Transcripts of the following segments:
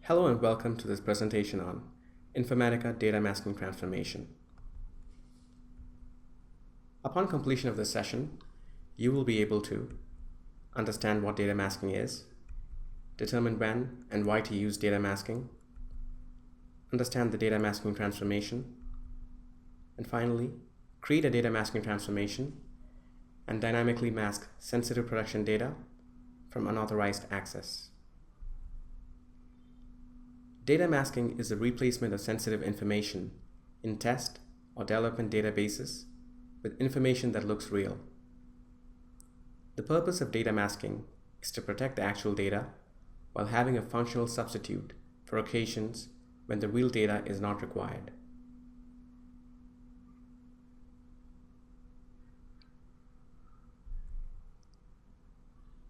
Hello and welcome to this presentation on Informatica Data Masking Transformation. Upon completion of this session, you will be able to understand what data masking is, determine when and why to use data masking, understand the data masking transformation, and finally, create a data masking transformation and dynamically mask sensitive production data from unauthorized access. Data masking is the replacement of sensitive information in test or development databases with information that looks real. The purpose of data masking is to protect the actual data while having a functional substitute for occasions when the real data is not required.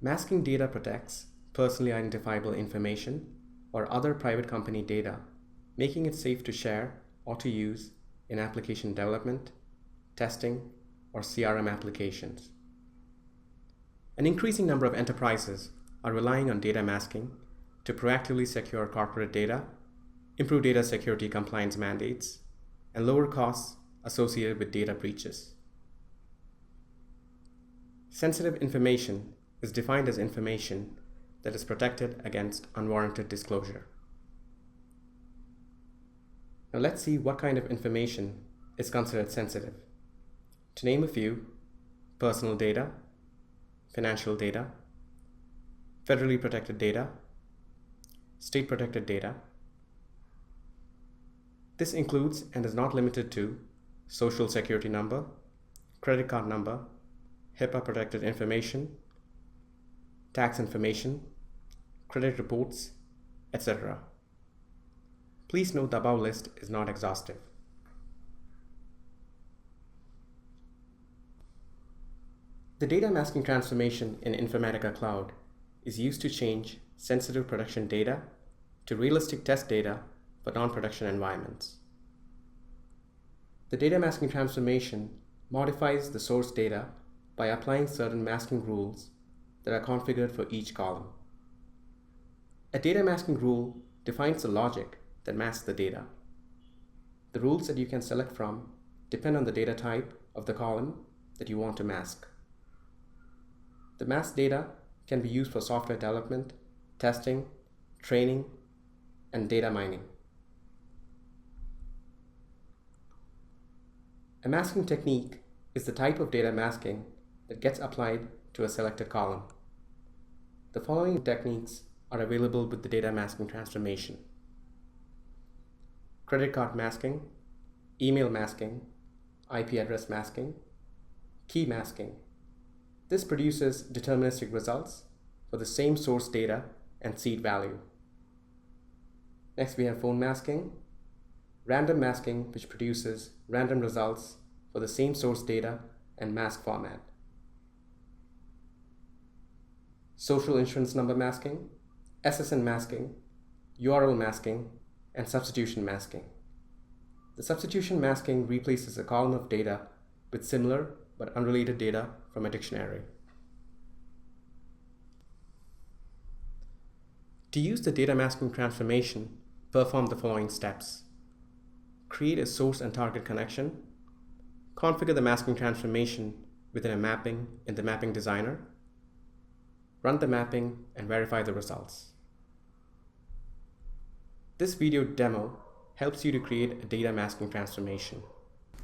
Masking data protects personally identifiable information or other private company data, making it safe to share or to use in application development, testing, or CRM applications. An increasing number of enterprises are relying on data masking to proactively secure corporate data, improve data security compliance mandates, and lower costs associated with data breaches. Sensitive information is defined as information that is protected against unwarranted disclosure. Now let's see what kind of information is considered sensitive. To name a few: personal data, financial data, federally protected data, state protected data. This includes and is not limited to social security number, credit card number, HIPAA protected information, tax information, credit reports, etc. Please note the above list is not exhaustive. The data masking transformation in Informatica Cloud is used to change sensitive production data to realistic test data for non-production environments. The data masking transformation modifies the source data by applying certain masking rules that are configured for each column. A data masking rule defines the logic that masks the data. The rules that you can select from depend on the data type of the column that you want to mask. The masked data can be used for software development, testing, training, and data mining. A masking technique is the type of data masking that gets applied to a selected column. The following techniques are available with the data masking transformation: credit card masking, email masking, IP address masking, key masking. This produces deterministic results for the same source data and seed value. Next, we have phone masking, random masking, which produces random results for the same source data and mask format. Social insurance number masking, SSN masking, URL masking, and substitution masking. The substitution masking replaces a column of data with similar but unrelated data from a dictionary. To use the data masking transformation, perform the following steps: create a source and target connection, configure the masking transformation within a mapping in the mapping designer, run the mapping, and verify the results. This video demo helps you to create a data masking transformation.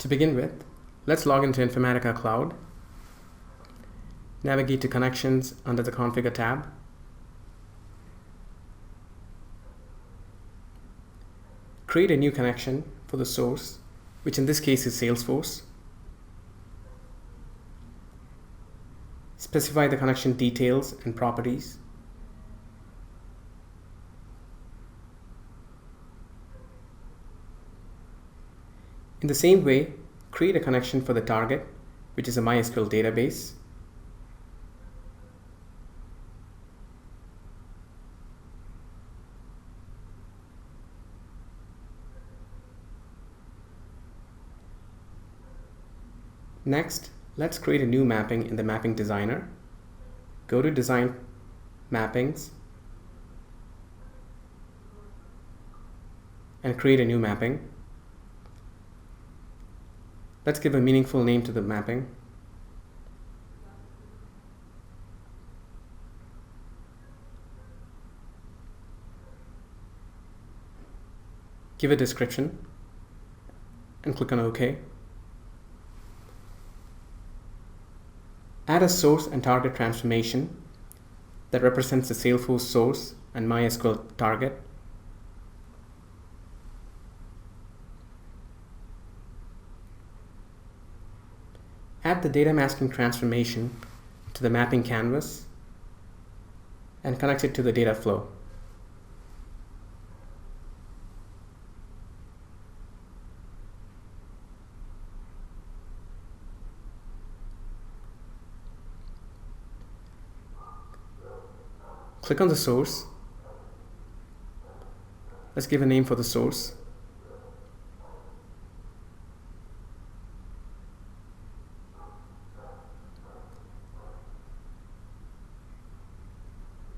To begin with, let's log into Informatica Cloud. Navigate to Connections under the Configure tab. Create a new connection for the source, which in this case is Salesforce. Specify the connection details and properties. In the same way, create a connection for the target, which is a MySQL database. Next, let's create a new mapping in the mapping designer. Go to Design, Mappings, and create a new mapping. Let's give a meaningful name to the mapping. Give a description and click on OK. Add a source and target transformation that represents the Salesforce source and MySQL target. Add the data masking transformation to the mapping canvas and connect it to the data flow. Click on the source. Let's give a name for the source.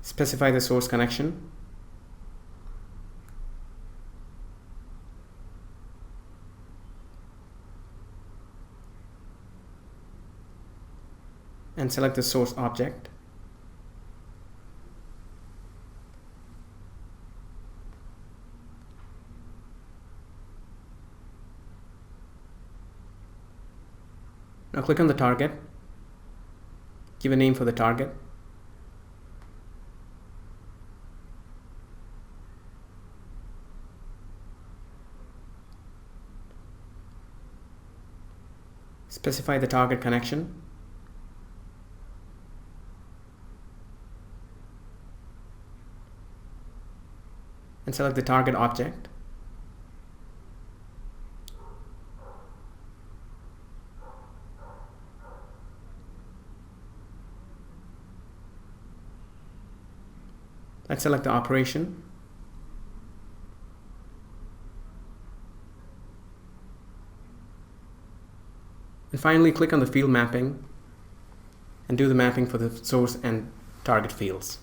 Specify the source connection. And select the source object. Now click on the target. Give a name for the target. Specify the target connection. And select the target object. Let's select the operation. And finally, click on the field mapping and do the mapping for the source and target fields.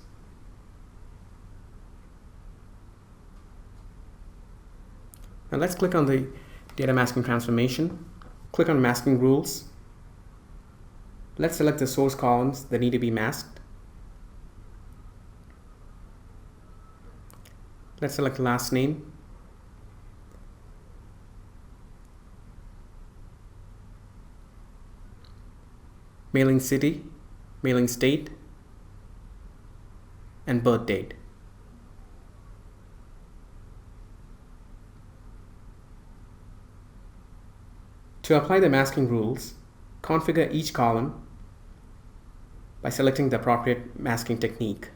Now let's click on the data masking transformation. Click on masking rules. Let's select the source columns that need to be masked. Let's select last name. Mailing city, mailing state, and birth date. To apply the masking rules, configure each column by selecting the appropriate masking technique.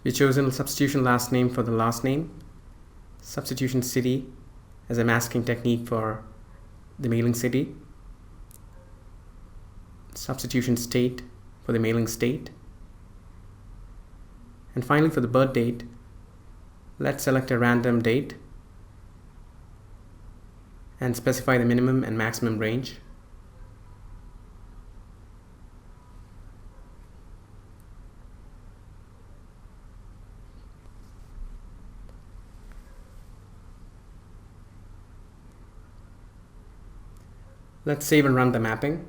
We've chosen substitution last name for the last name, substitution city as a masking technique for the mailing city, substitution state for the mailing state, and finally for the birth date, let's select a random date and specify the minimum and maximum range. Let's save and run the mapping.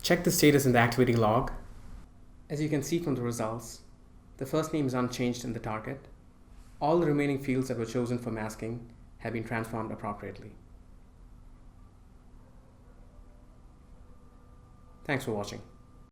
Check the status in the activity log. As you can see from the results, the first name is unchanged in the target. All the remaining fields that were chosen for masking have been transformed appropriately. Thanks for watching.